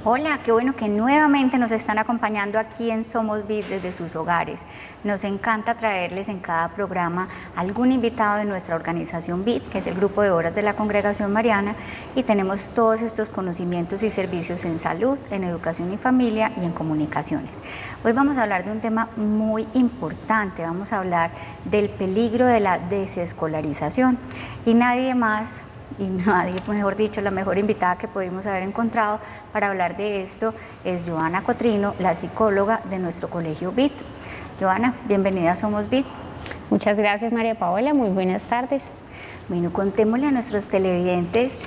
Hola, qué bueno que nuevamente nos están acompañando aquí en Somos BIT desde sus hogares. Nos encanta traerles en cada programa algún invitado de nuestra organización BIT, que es el Grupo de Obras de la Congregación Mariana, y tenemos todos estos conocimientos y servicios en salud, en educación y familia y en comunicaciones. Hoy vamos a hablar de un tema muy importante, vamos a hablar del peligro de la desescolarización y nadie más y nadie, mejor dicho, la mejor invitada que pudimos haber encontrado para hablar de esto es Joana Cotrino, la psicóloga de nuestro colegio BIT. Joana, bienvenida a Somos BIT. Muchas gracias, María Paola, muy buenas tardes. Bueno, contémosle a nuestros televidentes,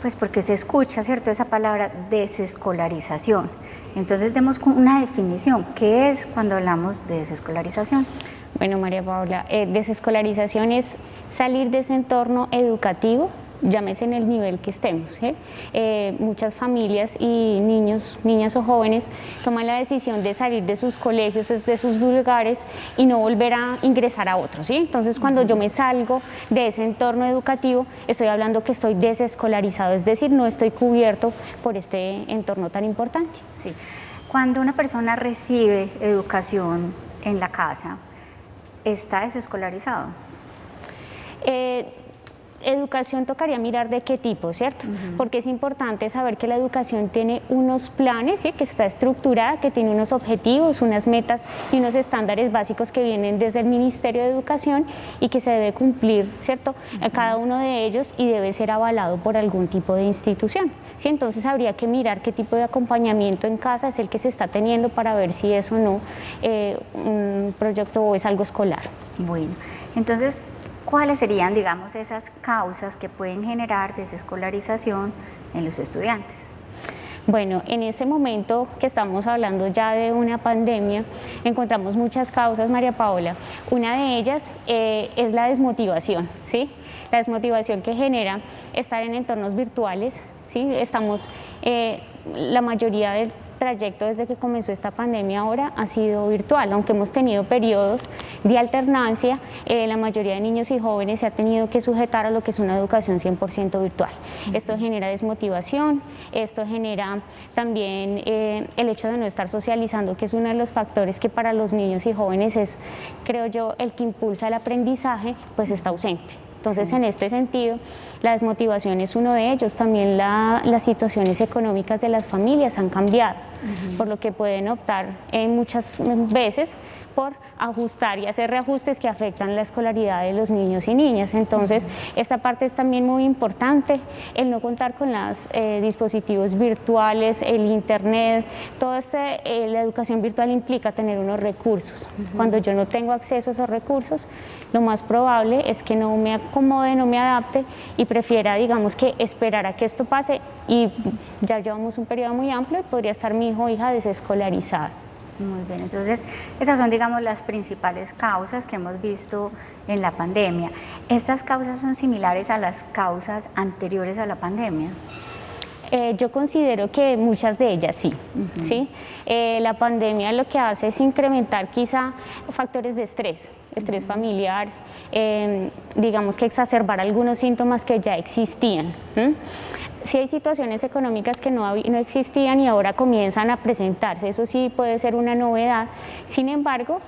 pues porque se escucha, ¿cierto?, esa palabra desescolarización. Entonces demos una definición. ¿Qué es cuando hablamos de desescolarización? Bueno, María Paola, desescolarización es salir de ese entorno educativo, llámese en el nivel que estemos. Muchas familias y niños, niñas o jóvenes toman la decisión de salir de sus colegios, de sus lugares y no volver a ingresar a otros. ¿Sí? Entonces, cuando yo me salgo de ese entorno educativo, estoy hablando que estoy desescolarizado, es decir, no estoy cubierto por este entorno tan importante. Sí. Cuando una persona recibe educación en la casa, ¿está desescolarizado? Educación tocaría mirar de qué tipo, ¿cierto? Porque es importante saber que la educación tiene unos planes, ¿sí?, que está estructurada, que tiene unos objetivos, unas metas y unos estándares básicos que vienen desde el Ministerio de Educación y que se debe cumplir, ¿cierto?, a cada uno de ellos y debe ser avalado por algún tipo de institución, ¿sí? Entonces habría que mirar qué tipo de acompañamiento en casa es el que se está teniendo para ver si es o no un proyecto o es algo escolar. Bueno, entonces, ¿cuáles serían, digamos, esas causas que pueden generar desescolarización en los estudiantes? Bueno, en ese momento que estamos hablando ya de una pandemia, encontramos muchas causas, María Paola. Una de ellas es la desmotivación, ¿sí? La desmotivación que genera estar en entornos virtuales, ¿sí? La mayoría del trayecto desde que comenzó esta pandemia ahora ha sido virtual, aunque hemos tenido periodos de alternancia, la mayoría de niños y jóvenes se ha tenido que sujetar a lo que es una educación 100% virtual. Esto genera desmotivación, esto genera también el hecho de no estar socializando, que es uno de los factores que para los niños y jóvenes es, creo yo, el que impulsa el aprendizaje, pues está ausente. Entonces, en este sentido, la desmotivación es uno de ellos. También las situaciones económicas de las familias han cambiado, por lo que pueden optar muchas veces por ajustar y hacer reajustes que afectan la escolaridad de los niños y niñas. Entonces, esta parte es también muy importante, el no contar con los dispositivos virtuales, el internet, la educación virtual implica tener unos recursos. Cuando yo no tengo acceso a esos recursos, lo más probable es que no me acomode, no me adapte y prefiera, digamos, que esperar a que esto pase y ya llevamos un periodo muy amplio y podría estar mi hijo o hija desescolarizada. Muy bien, entonces esas son, digamos, las principales causas que hemos visto en la pandemia. ¿Estas causas son similares a las causas anteriores a la pandemia? Yo considero que muchas de ellas sí, ¿sí? La pandemia lo que hace es incrementar quizá factores de estrés familiar, digamos que exacerbar algunos síntomas que ya existían. Sí hay situaciones económicas que no existían y ahora comienzan a presentarse, eso sí puede ser una novedad. Sin embargo,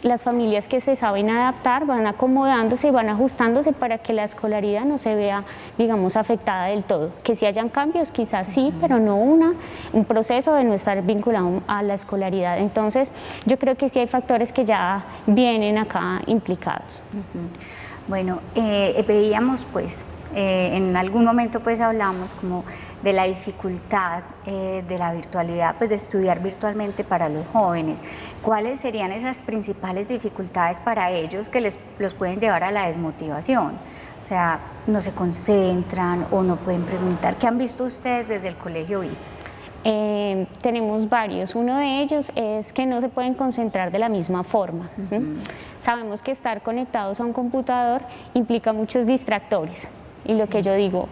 las familias que se saben adaptar van acomodándose y van ajustándose para que la escolaridad no se vea, digamos, afectada del todo. Que si hayan cambios, quizás sí, pero no un proceso de no estar vinculado a la escolaridad. Entonces, yo creo que sí hay factores que ya vienen acá implicados. Bueno, veíamos pues, en algún momento pues hablamos como de la dificultad de la virtualidad, pues de estudiar virtualmente para los jóvenes. ¿Cuáles serían esas principales dificultades para ellos que los pueden llevar a la desmotivación? O sea, no se concentran o no pueden preguntar. ¿Qué han visto ustedes desde el colegio BIT? Tenemos varios. Uno de ellos es que no se pueden concentrar de la misma forma. Sabemos que estar conectados a un computador implica muchos distractores. Y lo que yo digo,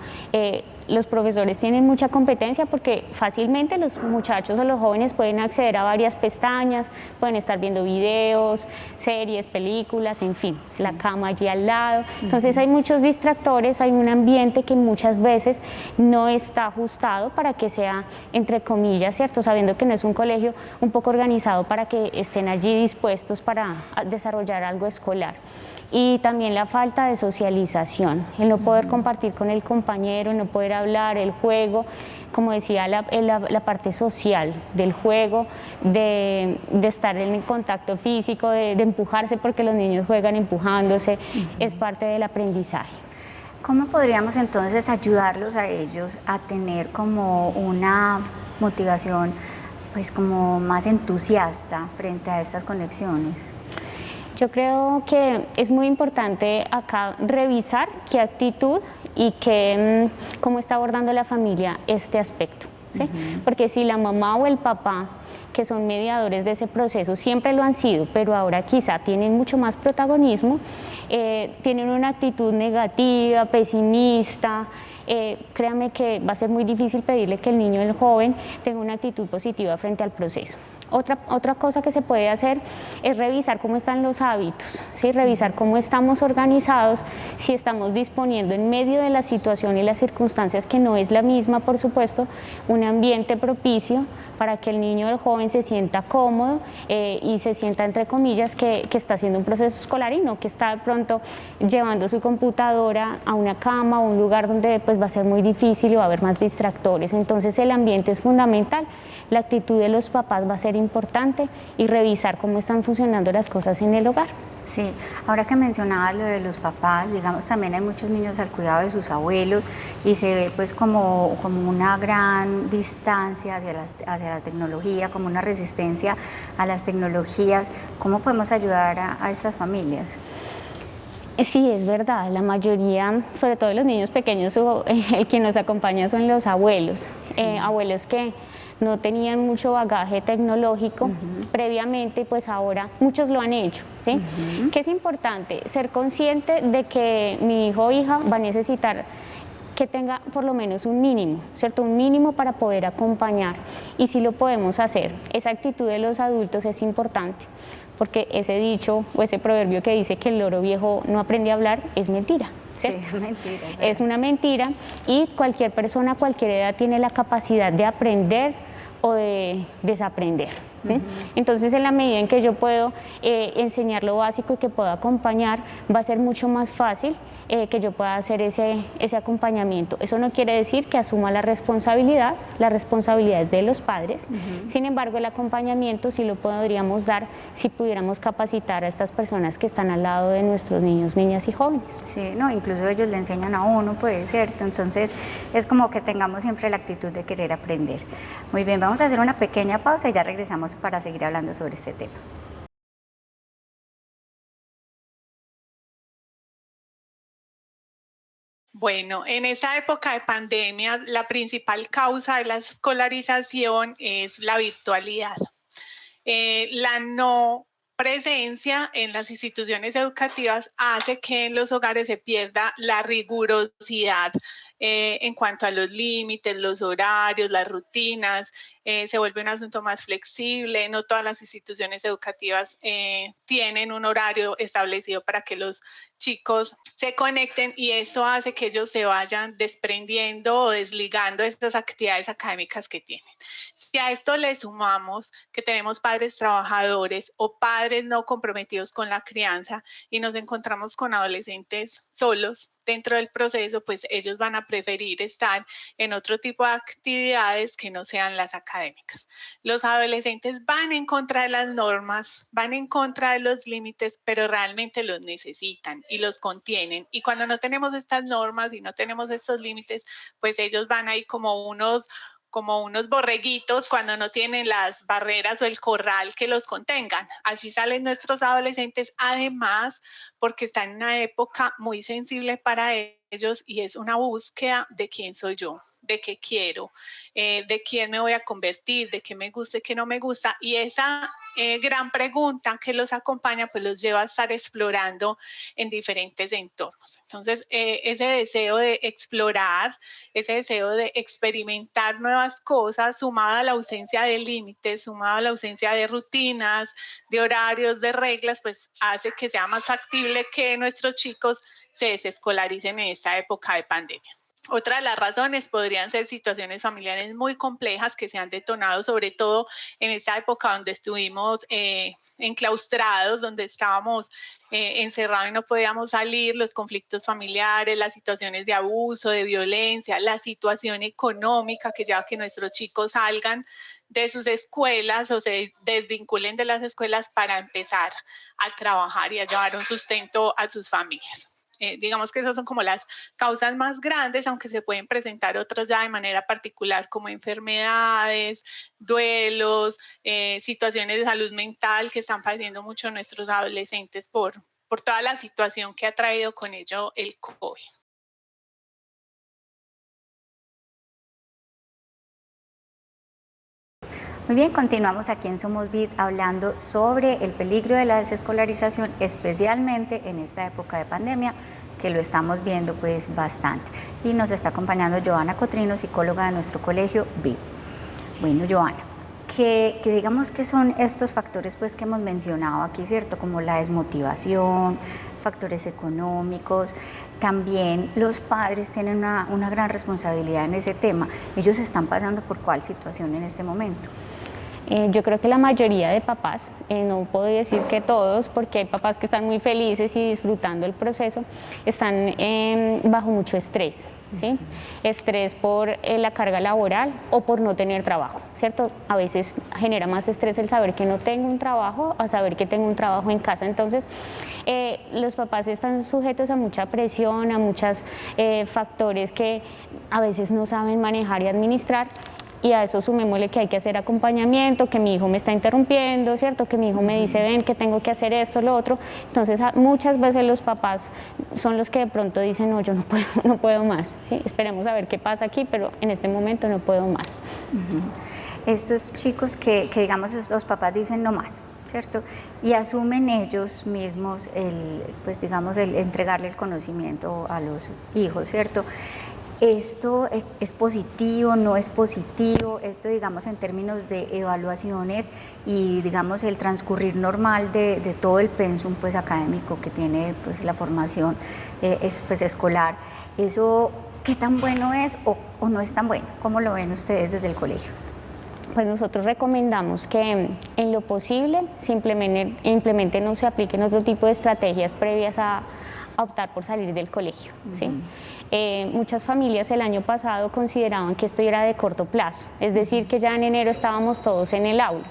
los profesores tienen mucha competencia porque fácilmente los muchachos o los jóvenes pueden acceder a varias pestañas, pueden estar viendo videos, series, películas, en fin, la cama allí al lado. Entonces hay muchos distractores, hay un ambiente que muchas veces no está ajustado para que sea, entre comillas, ¿cierto? Sabiendo que no es un colegio un poco organizado para que estén allí dispuestos para desarrollar algo escolar. Y también la falta de socialización, el no poder compartir con el compañero, el no poder hablar, el juego, como decía, la parte social del juego, de estar en contacto físico, de empujarse, porque los niños juegan empujándose, es parte del aprendizaje. ¿Cómo podríamos entonces ayudarlos a ellos a tener como una motivación pues como más entusiasta frente a estas conexiones? Yo creo que es muy importante acá revisar qué actitud y cómo está abordando la familia este aspecto, ¿sí? Porque si la mamá o el papá, que son mediadores de ese proceso, siempre lo han sido, pero ahora quizá tienen mucho más protagonismo, tienen una actitud negativa, pesimista, créame que va a ser muy difícil pedirle que el niño o el joven tenga una actitud positiva frente al proceso. Otra cosa que se puede hacer es revisar cómo están los hábitos, ¿sí? Revisar cómo estamos organizados, si estamos disponiendo en medio de la situación y las circunstancias, que no es la misma, por supuesto, un ambiente propicio para que el niño o el joven se sienta cómodo y se sienta, entre comillas, que está haciendo un proceso escolar y no que está de pronto llevando su computadora a una cama o un lugar donde pues va a ser muy difícil y va a haber más distractores. Entonces el ambiente es fundamental, la actitud de los papás va a ser importante y revisar cómo están funcionando las cosas en el hogar. Sí, ahora que mencionabas lo de los papás, digamos, también hay muchos niños al cuidado de sus abuelos y se ve pues como una gran distancia hacia la tecnología, como una resistencia a las tecnologías. ¿Cómo podemos ayudar a estas familias? Sí, es verdad, la mayoría, sobre todo los niños pequeños, el que nos acompaña son los abuelos, Sí. Abuelos que no tenían mucho bagaje tecnológico previamente, pues ahora muchos lo han hecho, ¿sí? Que es importante ser consciente de que mi hijo o hija va a necesitar que tenga por lo menos un mínimo, ¿cierto? Un mínimo para poder acompañar, y sí lo podemos hacer. Esa actitud de los adultos es importante, porque ese dicho o ese proverbio que dice que el loro viejo no aprende a hablar es mentira. ¿Cierto? Sí, es mentira. Es una mentira, y cualquier persona a cualquier edad tiene la capacidad de aprender o de desaprender. ¿Sí? Entonces, en la medida en que yo puedo enseñar lo básico y que puedo acompañar, va a ser mucho más fácil que yo pueda hacer ese acompañamiento. Eso no quiere decir que asuma la responsabilidad es de los padres. Sin embargo, el acompañamiento sí lo podríamos dar si pudiéramos capacitar a estas personas que están al lado de nuestros niños, niñas y jóvenes. Sí, no, incluso ellos le enseñan a uno, puede ser, entonces es como que tengamos siempre la actitud de querer aprender. Muy bien, vamos a hacer una pequeña pausa y ya regresamos para seguir hablando sobre este tema. Bueno, en esta época de pandemia, la principal causa de la escolarización es la virtualidad. La no presencia en las instituciones educativas hace que en los hogares se pierda la rigurosidad en cuanto a los límites, los horarios, las rutinas. Se vuelve un asunto más flexible. No todas las instituciones educativas tienen un horario establecido para que los chicos se conecten, y eso hace que ellos se vayan desprendiendo o desligando de estas actividades académicas que tienen. Si a esto le sumamos que tenemos padres trabajadores o padres no comprometidos con la crianza y nos encontramos con adolescentes solos dentro del proceso, pues ellos van a preferir estar en otro tipo de actividades que no sean las académicas. Los adolescentes van en contra de las normas, van en contra de los límites, pero realmente los necesitan y los contienen. Y cuando no tenemos estas normas y no tenemos estos límites, pues ellos van ahí como unos borreguitos cuando no tienen las barreras o el corral que los contengan. Así salen nuestros adolescentes, además porque están en una época muy sensible para ellos, ellos y es una búsqueda de quién soy yo, de qué quiero, de quién me voy a convertir, de qué me gusta y qué no me gusta. Y esa gran pregunta que los acompaña, pues los lleva a estar explorando en diferentes entornos. Entonces, ese deseo de explorar, ese deseo de experimentar nuevas cosas, sumado a la ausencia de límites, sumado a la ausencia de rutinas, de horarios, de reglas, pues hace que sea más factible que nuestros chicos se desescolaricen en esta época de pandemia. Otra de las razones podrían ser situaciones familiares muy complejas que se han detonado, sobre todo en esta época donde estuvimos enclaustrados, donde estábamos encerrados y no podíamos salir, los conflictos familiares, las situaciones de abuso, de violencia, la situación económica que lleva a que nuestros chicos salgan de sus escuelas o se desvinculen de las escuelas para empezar a trabajar y a llevar un sustento a sus familias. Digamos que esas son como las causas más grandes, aunque se pueden presentar otras ya de manera particular como enfermedades, duelos, situaciones de salud mental que están padeciendo mucho nuestros adolescentes por toda la situación que ha traído con ello el COVID. Muy bien, continuamos aquí en Somos Vid hablando sobre el peligro de la desescolarización, especialmente en esta época de pandemia, que lo estamos viendo pues bastante. Y nos está acompañando Joana Cotrino, psicóloga de nuestro colegio Vid. Bueno, Joana, que digamos que son estos factores pues que hemos mencionado aquí, ¿cierto? Como la desmotivación, factores económicos, también los padres tienen una gran responsabilidad en ese tema. Ellos están pasando por ¿cuál situación en este momento? Yo creo que la mayoría de papás, no puedo decir que todos, porque hay papás que están muy felices y disfrutando el proceso, están bajo mucho estrés, ¿sí? Estrés por la carga laboral o por no tener trabajo, ¿cierto? A veces genera más estrés el saber que no tengo un trabajo a saber que tengo un trabajo en casa. Entonces, los papás están sujetos a mucha presión, a muchos factores que a veces no saben manejar y administrar. Y a eso sumémosle que hay que hacer acompañamiento, que mi hijo me está interrumpiendo, ¿cierto? Que mi hijo me dice, ven, que tengo que hacer esto, lo otro. Entonces, muchas veces los papás son los que de pronto dicen, no, yo no puedo más, ¿sí? Esperemos a ver qué pasa aquí, pero en este momento no puedo más. Estos chicos que digamos, los papás dicen no más, ¿cierto? Y asumen ellos mismos pues digamos, el entregarle el conocimiento a los hijos, ¿cierto? ¿Esto es positivo, no es positivo? Esto, digamos, en términos de evaluaciones y, digamos, el transcurrir normal de todo el pensum pues, académico que tiene pues, la formación pues, escolar, ¿eso qué tan bueno es o no es tan bueno? ¿Cómo lo ven ustedes desde el colegio? Pues nosotros recomendamos que en lo posible se implementen o se apliquen otro tipo de estrategias previas a optar por salir del colegio, ¿sí? Muchas familias el año pasado consideraban que esto era de corto plazo, es decir, que ya en enero estábamos todos en el aula,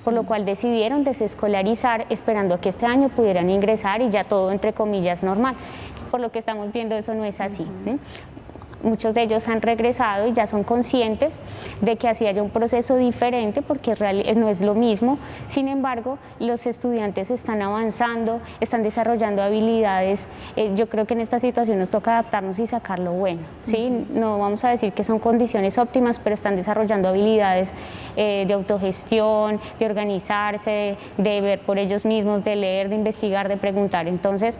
por lo cual decidieron desescolarizar esperando a que este año pudieran ingresar y ya todo entre comillas normal. Por lo que estamos viendo eso no es así. Muchos de ellos han regresado y ya son conscientes de que así haya un proceso diferente porque no es lo mismo. Sin embargo, los estudiantes están avanzando, están desarrollando habilidades. Yo creo que en esta situación nos toca adaptarnos y sacar lo bueno, ¿sí? No vamos a decir que son condiciones óptimas, pero están desarrollando habilidades de autogestión, de organizarse, de ver por ellos mismos, de leer, de investigar, de preguntar. Entonces,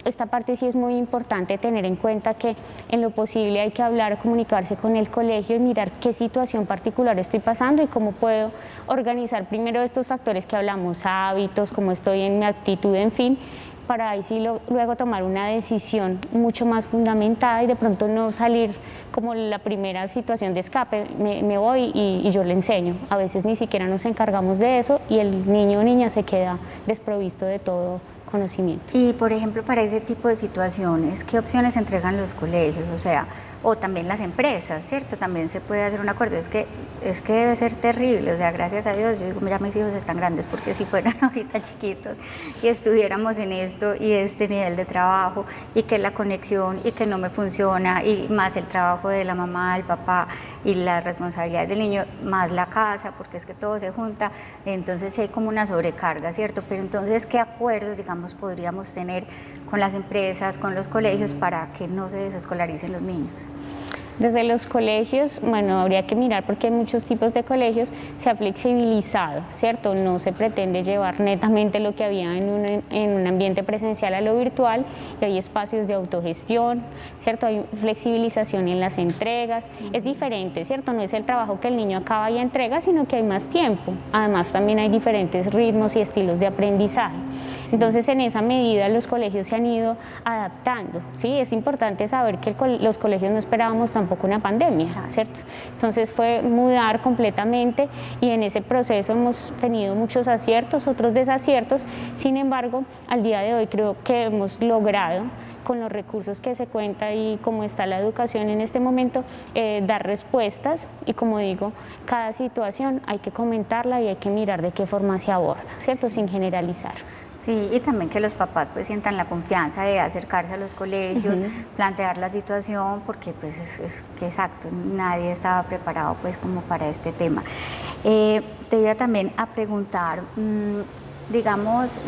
esta parte sí es muy importante tener en cuenta que en lo posible hay que hablar, comunicarse con el colegio y mirar qué situación particular estoy pasando y cómo puedo organizar primero estos factores que hablamos, hábitos, cómo estoy en mi actitud, en fin, para ahí sí luego tomar una decisión mucho más fundamentada y de pronto no salir como la primera situación de escape, me voy y yo le enseño. A veces ni siquiera nos encargamos de eso y el niño o niña se queda desprovisto de todo conocimiento. Y por ejemplo, para ese tipo de situaciones, ¿qué opciones entregan los colegios? O sea, o también las empresas, ¿cierto? También se puede hacer un acuerdo. Es que debe ser terrible, o sea, gracias a Dios, yo digo, ya mis hijos están grandes, porque si fueran ahorita chiquitos y estuviéramos en esto y este nivel de trabajo y que la conexión y que no me funciona y más el trabajo de la mamá, el papá y las responsabilidades del niño, más la casa, porque es que todo se junta, entonces hay como una sobrecarga, ¿cierto? Pero entonces, ¿qué acuerdos, digamos, podríamos tener con las empresas, con los colegios para que no se desescolaricen los niños? Desde los colegios, bueno, habría que mirar porque hay muchos tipos de colegios, se ha flexibilizado, ¿cierto? No se pretende llevar netamente lo que había en un ambiente presencial a lo virtual y hay espacios de autogestión, ¿cierto? Hay flexibilización en las entregas, es diferente, ¿cierto? No es el trabajo que el niño acaba y entrega, sino que hay más tiempo. Además, también hay diferentes ritmos y estilos de aprendizaje. Entonces, en esa medida, los colegios se han ido adaptando, ¿sí? Es importante saber que los colegios no esperábamos tampoco una pandemia, ¿cierto? Entonces, fue mudar completamente y en ese proceso hemos tenido muchos aciertos, otros desaciertos. Sin embargo, al día de hoy creo que hemos logrado, con los recursos que se cuenta y cómo está la educación en este momento, dar respuestas y, como digo, cada situación hay que comentarla y hay que mirar de qué forma se aborda, ¿cierto? Sin generalizar. Sí, y también que los papás pues sientan la confianza de acercarse a los colegios, plantear la situación, porque pues es que exacto, nadie estaba preparado pues como para este tema. Te iba también a preguntar, digamos,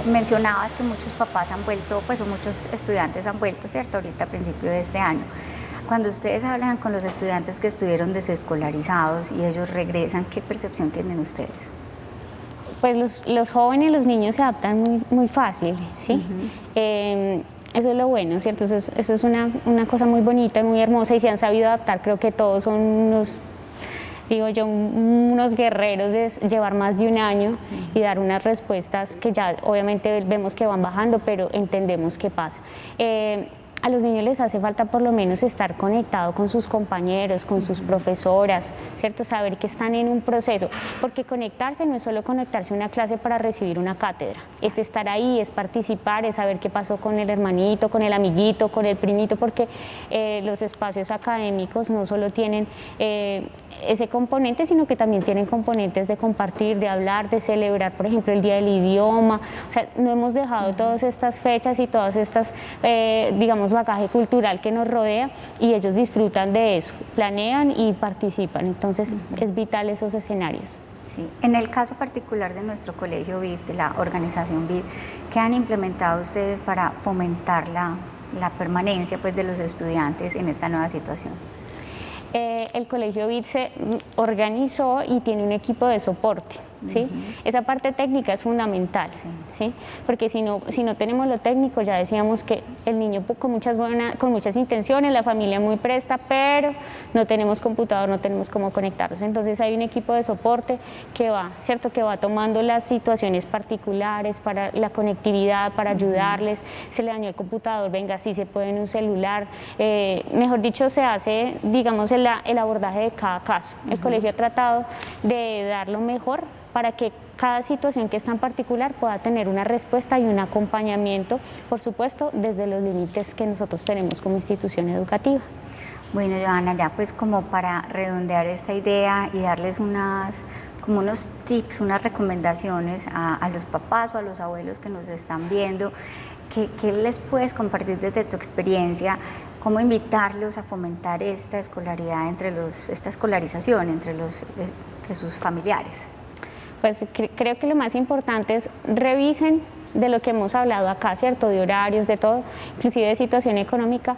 mencionabas que muchos papás han vuelto, pues o muchos estudiantes han vuelto, ¿cierto? Ahorita a principio de este año. Cuando ustedes hablan con los estudiantes que estuvieron desescolarizados y ellos regresan, ¿qué percepción tienen ustedes? Pues los jóvenes, los niños se adaptan muy fácil, ¿sí? Eso es lo bueno, ¿cierto? Eso es una cosa muy bonita, muy hermosa y se han sabido adaptar. Creo que todos son unos, digo yo, unos guerreros de llevar más de un año y dar unas respuestas que ya obviamente vemos que van bajando, pero entendemos qué pasa. A los niños les hace falta por lo menos estar conectados con sus compañeros, con sus profesoras, ¿cierto? Saber que están en un proceso, porque conectarse no es solo conectarse a una clase para recibir una cátedra, es estar ahí, es participar, es saber qué pasó con el hermanito, con el amiguito, con el primito, porque los espacios académicos no solo tienen ese componente, sino que también tienen componentes de compartir, de hablar, de celebrar, por ejemplo, el Día del Idioma. O sea, no hemos dejado todas estas fechas y todas estas, digamos, bagaje cultural que nos rodea y ellos disfrutan de eso, planean y participan. Entonces, es vital esos escenarios. Sí. En el caso particular de nuestro colegio BID, de la organización BID, ¿qué han implementado ustedes para fomentar la permanencia pues, de los estudiantes en esta nueva situación? El colegio BID se organizó y tiene un equipo de soporte, ¿sí? Esa parte técnica es fundamental, ¿sí? Porque si no tenemos lo técnico, ya decíamos que el niño con muchas intenciones, la familia muy presta, pero no tenemos computador, no tenemos cómo conectarnos. Entonces hay un equipo de soporte que va, ¿cierto? Que va tomando las situaciones particulares para la conectividad, para ayudarles. Se le dañó el computador, venga, sí se puede en un celular. Mejor dicho, se hace, digamos, el abordaje de cada caso. El colegio ha tratado de dar lo mejor para que cada situación que es tan particular pueda tener una respuesta y un acompañamiento, por supuesto, desde los límites que nosotros tenemos como institución educativa. Bueno, Johanna, ya pues como para redondear esta idea y darles como unos tips, unas recomendaciones a los papás o a los abuelos que nos están viendo, ¿qué les puedes compartir desde tu experiencia? ¿Cómo invitarlos a fomentar esta escolaridad esta escolarización entre sus familiares? Pues creo que lo más importante es revisen de lo que hemos hablado acá, ¿cierto? De horarios, de todo, inclusive de situación económica,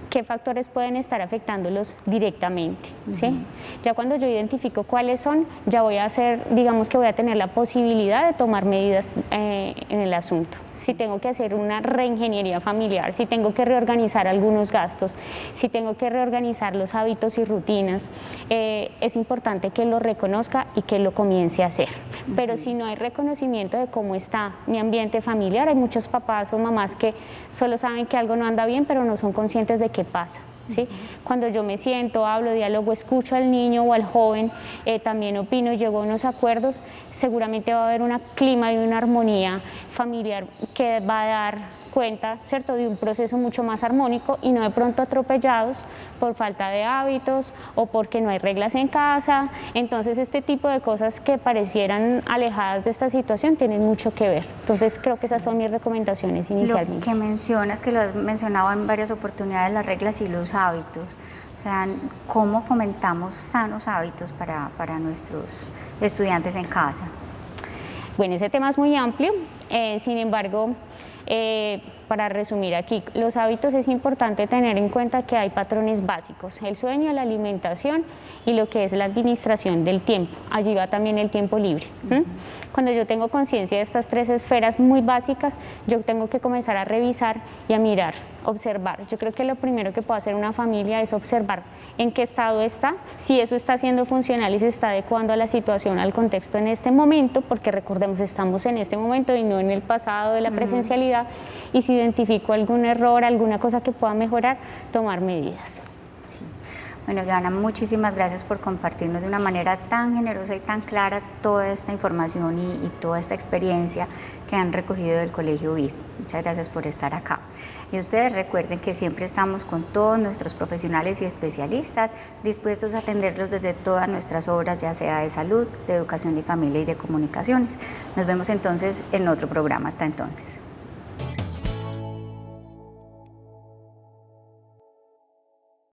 qué factores pueden estar afectándolos directamente, ¿sí? Ya cuando yo identifico cuáles son, ya voy a digamos que voy a tener la posibilidad de tomar medidas en el asunto. Si tengo que hacer una reingeniería familiar, si tengo que reorganizar algunos gastos, si tengo que reorganizar los hábitos y rutinas, es importante que lo reconozca y que lo comience a hacer. Pero si no hay reconocimiento de cómo está mi ambiente familiar, hay muchos papás o mamás que solo saben que algo no anda bien, pero no son conscientes de qué pasa. ¿Sí? Cuando yo me siento, hablo, diálogo, escucho al niño o al joven, también opino y llego a unos acuerdos, seguramente va a haber un clima y una armonía familiar que va a dar cuenta, ¿cierto?, de un proceso mucho más armónico y no de pronto atropellados por falta de hábitos o porque no hay reglas en casa. Entonces este tipo de cosas que parecieran alejadas de esta situación tienen mucho que ver. Entonces creo que esas son mis recomendaciones inicialmente. Lo que mencionas, que lo has mencionado en varias oportunidades, las reglas y los hábitos. O sea, ¿cómo fomentamos sanos hábitos para nuestros estudiantes en casa? Bueno, ese tema es muy amplio, sin embargo, para resumir aquí, los hábitos es importante tener en cuenta que hay patrones básicos, el sueño, la alimentación y lo que es la administración del tiempo. Allí va también el tiempo libre. Cuando yo tengo conciencia de estas tres esferas muy básicas, yo tengo que comenzar a revisar y a mirar, observar. Yo creo que lo primero que puede hacer una familia es observar en qué estado está, si eso está siendo funcional y se está adecuando a la situación, al contexto en este momento, porque recordemos, estamos en este momento y no en el pasado de la presencialidad, y si identifico algún error, alguna cosa que pueda mejorar, tomar medidas. Sí. Bueno, Johanna, muchísimas gracias por compartirnos de una manera tan generosa y tan clara toda esta información y toda esta experiencia que han recogido del Colegio BID. Muchas gracias por estar acá. Y ustedes recuerden que siempre estamos con todos nuestros profesionales y especialistas dispuestos a atenderlos desde todas nuestras obras, ya sea de salud, de educación y familia y de comunicaciones. Nos vemos entonces en otro programa. Hasta entonces.